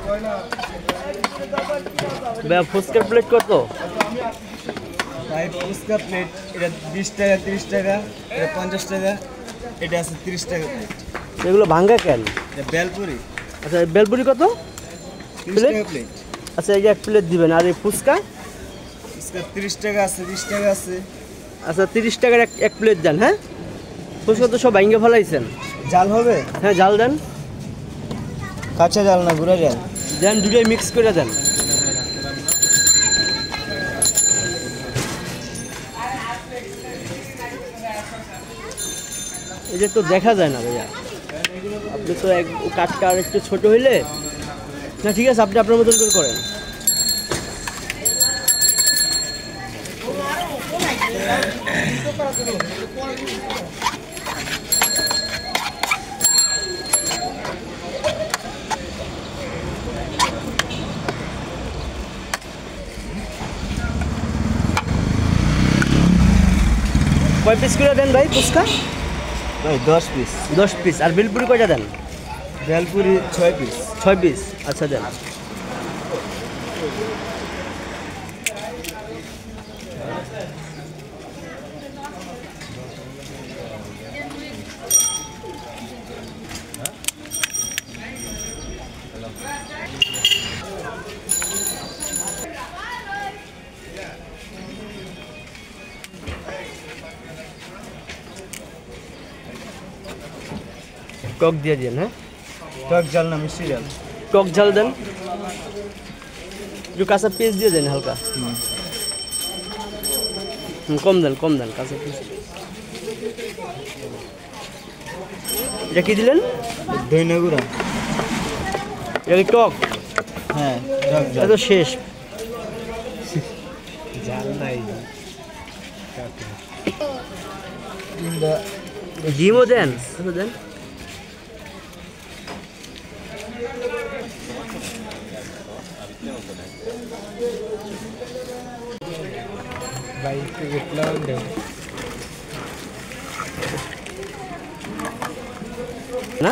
ভাই ফুচকার প্লেট কত? ভাই ফুচকা প্লেট এটা 20 টাকা, 30 টাকা, এটা 50 টাকা, এটা আছে 30 টাকা প্লেট। এগুলো ভাঙ্গা কেন? এটা বেলপুরি। আচ্ছা বেলপুরি কত? 30 টাকা প্লেট। আচ্ছা এই যে এক প্লেট দিবেন। আর এই ফুচকা? ফুচকা 30 টাকা আছে, 20 টাকা আছে। আচ্ছা 30 টাকার এক প্লেট দেন। হ্যাঁ, ফুচকা তো সব ভাঙ্গে ফেলাইছেন। জাল হবে? হ্যাঁ জাল দেন। কাঁচা জাল না গুঁড়া জাল? দেন, দুটোই মিক্স করে দেন। এই যে তো দেখা যায় না ভাইয়া, আপনি তো কাঠটা আর একটু ছোট হইলে না। ঠিক আছে, আপনি আপনার মতন করে করেন। কয় পিস করে দেন ভাই ফুচকা? ভাই 10 পিস। 10 পিস। আর বেলপুরি কয়টা দেন? বেলপুরি 6 পিস। 6 পিস। আচ্ছা দেন। টক দিয়ে দিন। হ্যাঁ, টক জাল না মিষ্টি জাল? টক ঝাল দেন। একটু কাঁচা পেঁয়াজ দিয়ে দেন হালকা। কম দেন, কম দেন কাঁচা পেঁয়াজ। এটা কি দিলেন? দইনা গুঁড়া। এটা কি টক? হ্যাঁ টক এটা জাল। তো শেষ। জাল নাই। ডিমও দেন। আচ্ছা দেন। ভাই একটু গেটলাম দেন না?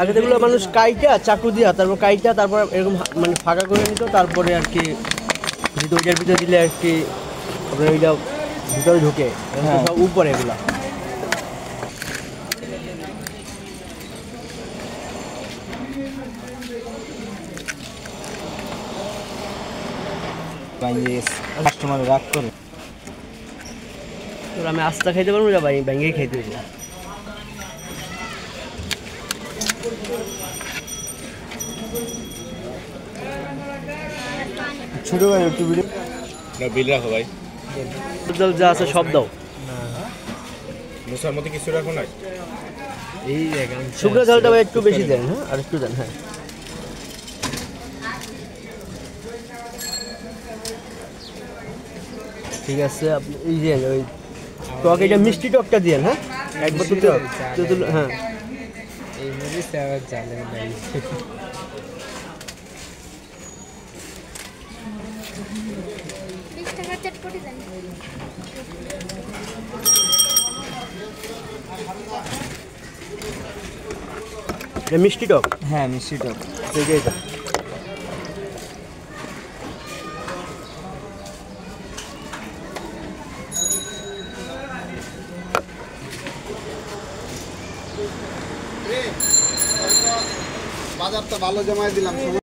আগে যেগুলো মানুষ কাইটা চাকু দিয়া, তারপর কাইটা, তারপর এরকম মানে ফাঁকা করে নিত, তারপরে আর কি ওইটার ভিতরে দিলে আর কি আপনার ওইটা ভিতরে ঢুকে। হ্যাঁ। সব উপরে এগুলা। কাস্টমার রাগ করে। তো আমি আস্তা খাইতে পারবো না ভাই, ব্যাঙ্গেই খাইতে দেবো। ছোট ভাই একটু ভিডিও না বিল রাখো ভাই। ডাল যা আছে সব দাও। মুসার মধ্যে কিছু রাখো না। এই শুকনো ঝালটা ভাই একটু বেশি দেন। হ্যাঁ, আর একটু দেন। হ্যাঁ, ঠিক আছে। আপনি এই যে ওই টক, এটা মিষ্টি টকটা দিয়েন। হ্যাঁ, একবার তো হ্যাঁ। এই মরিচ আবার জালে নাই। মিষ্টি টক। হ্যাঁ মিষ্টি টক। সেটাই তো। বাজারটা ভালো জমায় দিলাম।